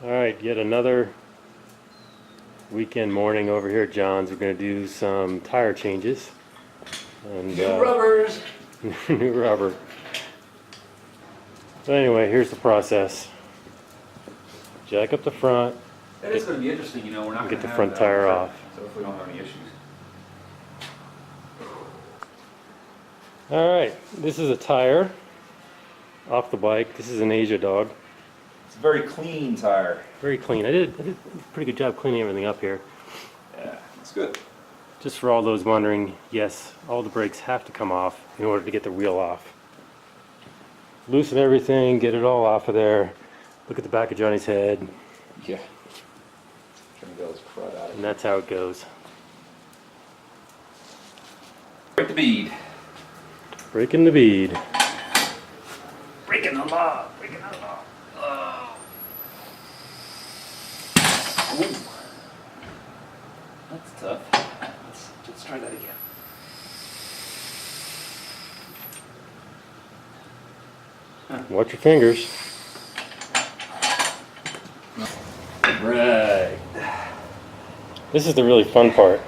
Alright, yet another weekend morning over here at John's. We're going to do some tire changes. And, New rubbers! new rubber. So anyway, here's the process. Jack up the front. That is going to be interesting, you know, we're not going Get to the have front tire off. So if we don't have any issues. Alright, this is a tire off the bike. This is an Asia dog. It's a very clean tire. Very clean. I did a pretty good job cleaning everything up here. Yeah, it's good. Just for all those wondering, yes, all the brakes have to come off in order to get the wheel off. Loosen everything, get it all off of there. Look at the back of Johnny's head. Yeah. Trying to get this crud out of And here. that's how it goes. Break the bead. Breaking the bead. Breaking the law. Breaking the law. Oh. Ooh. That's tough. Let's try that again. Watch your fingers. Right. This is the really fun part.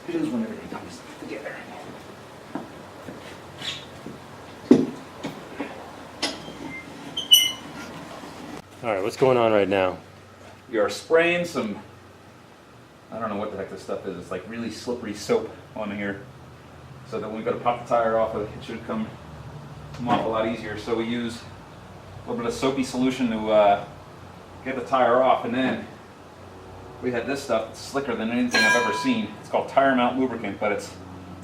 It is when everything comes together. Alright, what's going on right now? We are spraying some, I don't know what the heck this stuff is, it's like really slippery soap on here. So that when we go to pop the tire off, it should come off a lot easier. So we use a little bit of soapy solution to get the tire off, and then we had this stuff, it's slicker than anything I've ever seen. It's called tire mount lubricant, but it's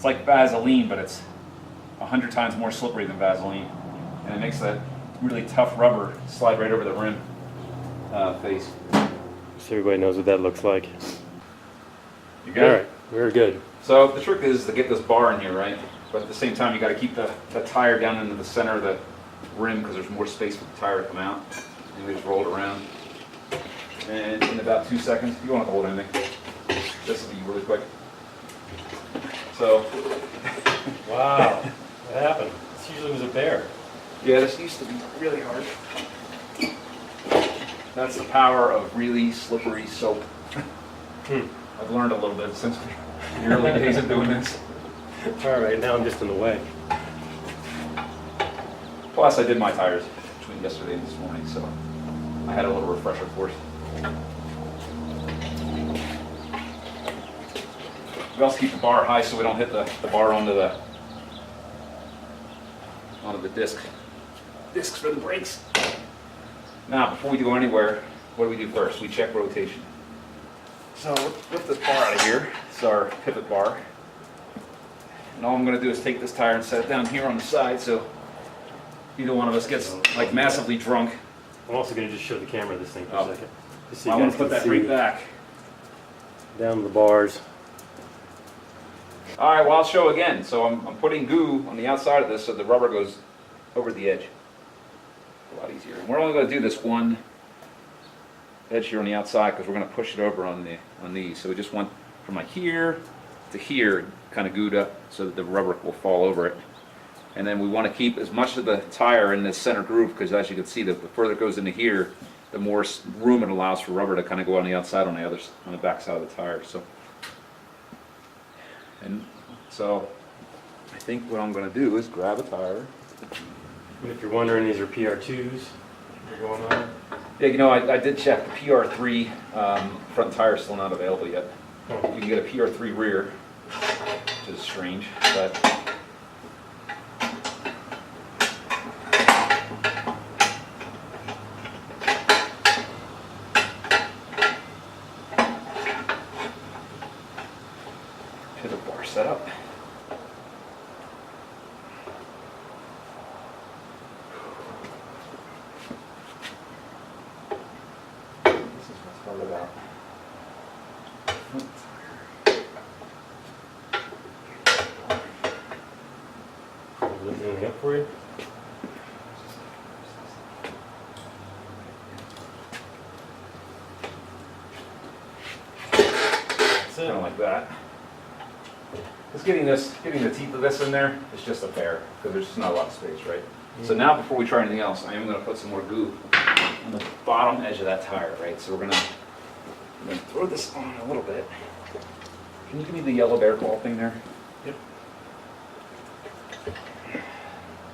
like Vaseline, but it's 100 times more slippery than Vaseline. And it makes that really tough rubber slide right over the rim face. So everybody knows what that looks like. You good? Alright, we're good. So the trick is to get this bar in here, right? But at the same time, you got to keep the tire down into the center of the rim because there's more space for the tire to come out. And we just roll it around. And in about 2 seconds, you won't have to hold anything. This will be really quick. So, Wow, what happened? This usually was a bear. yeah, this used to be really hard. That's the power of really slippery soap. I've learned a little bit since the early days of doing this. Alright, now I'm just in the way. Plus, I did my tires between yesterday and this morning, so I had a little refresher course. We also keep the bar high so we don't hit the bar onto the discs for the brakes. Now, before we go anywhere, what do we do first? We check rotation. So lift this bar out of here. It's our pivot bar. And all I'm going to do is take this tire and set it down here on the side so either one of us gets like massively drunk. I'm also going to just show the camera this thing for a second. Just so I you want guys to put can that see right back. down the bars. All right, well, I'll show again. So I'm putting goo on the outside of this so the rubber goes over the edge. A lot easier. And we're only going to do this one edge here on the outside because we're going to push it over on these. So we just want from like here to here kind of gooed up so that the rubber will fall over it. And then we want to keep as much of the tire in this center groove because as you can see, the further it goes into here, the more room it allows for rubber to kind of go on the outside on the back side of the tire. So I think what I'm going to do is grab a tire. And if you're wondering, these are PR2s that are going on. Yeah, you know, I did check. The PR3 front tire is still not available yet. You can get a PR3 rear, which is strange, but pivot bar set up. This is what's hard about. Lift anything up for you? it. Kind of like that. Just getting the teeth of this in there is just a fair, because there's just not a lot of space, right? So now before we try anything else, I am going to put some more goo on the bottom edge of that tire, right? So I'm gonna throw this on a little bit. Can you give me the yellow bear claw thing there? Yep.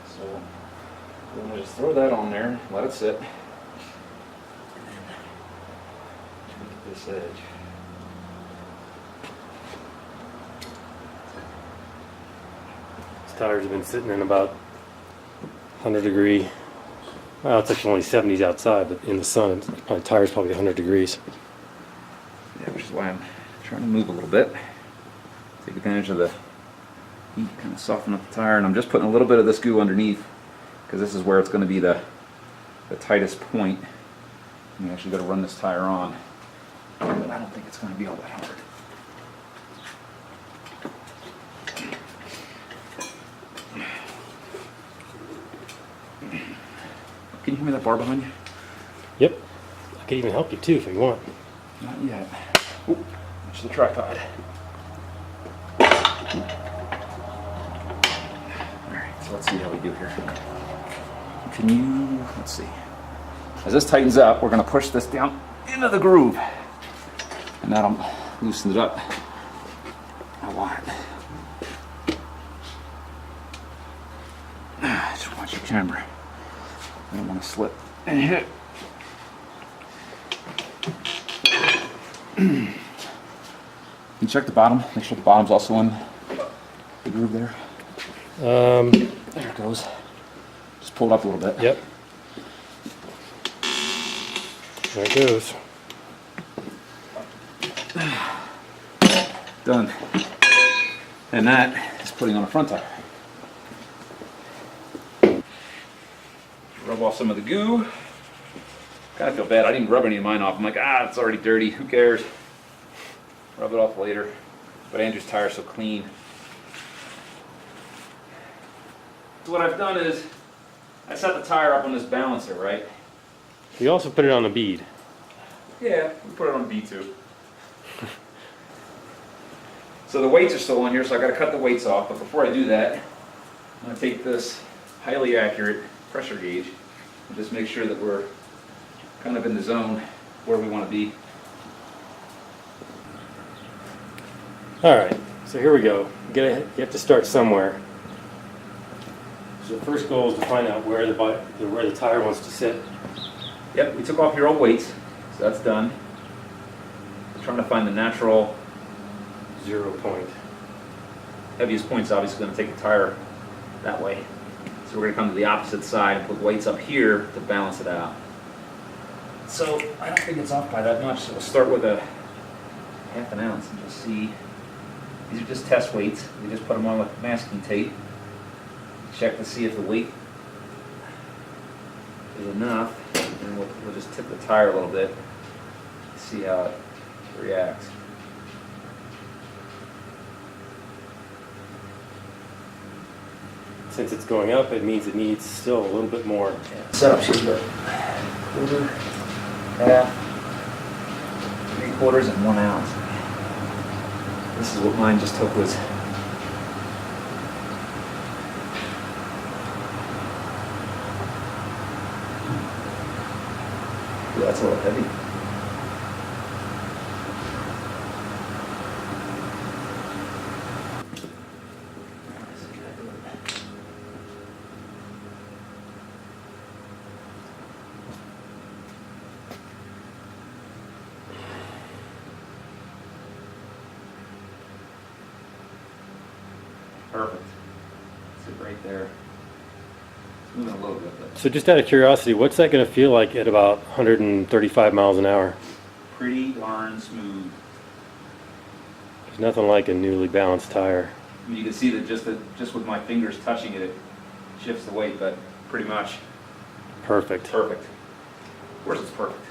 So I'm gonna just throw that on there, let it sit. And then get this edge. These tires have been sitting in about 100 degree. Well, it's actually only 70s outside, but in the sun, my tire's probably 100 degrees. Yeah, which is why I'm trying to move a little bit. Take advantage of the heat, kind of soften up the tire, and I'm just putting a little bit of this goo underneath because this is where it's going to be the tightest point. And you actually got to run this tire on, but I don't think it's going to be all that hard. Can you give me that bar behind you? Yep. I could even help you too if you want. Not yet. Oop, watch the tripod. Alright, so let's see how we do here. Can you, let's see. As this tightens up, we're going to push this down into the groove. And that'll loosen it up a lot. Just watch your camera. I don't want to slip and hit. You check the bottom, make sure the bottom's also in the groove there. There it goes. Just pull it up a little bit. Yep. There it goes. Done. And that is putting on a front tire. Rub off some of the goo. Kind of feel bad. I didn't rub any of mine off. I'm like, it's already dirty. Who cares? Rub it off later. But Andrew's tire's so clean. So what I've done is I set the tire up on this balancer, right? You also put it on a bead. Yeah, we put it on B2. So the weights are still on here, so I got to cut the weights off. But before I do that, I'm going to take this highly accurate pressure gauge and just make sure that we're kind of in the zone where we want to be. All right, so here we go. You have to start somewhere. So the first goal is to find out where the tire wants to sit. Yep, we took off your old weights, so that's done. We're trying to find the natural 0 point. heaviest point's obviously going to take the tire that way. So we're going to come to the opposite side and put weights up here to balance it out. So I don't think it's off by that much, so we'll start with a ½ ounce and just see. These are just test weights. We just put them on with masking tape. Check to see if the weight is enough, and we'll just tip the tire a little bit to see how it reacts. Since it's going up, it means it needs still a little bit more. Setup should be quarter, half, 3/4, and 1 ounce. This is what mine just took was. Ooh, that's a little heavy. Perfect. That's it right there. It's moving a little bit, but So just out of curiosity, what's that going to feel like at about 135 miles an hour? pretty darn smooth. There's nothing like a newly balanced tire. I mean, you can see that just with my fingers touching it, it shifts the weight, but pretty much Perfect. perfect. Of course it's perfect.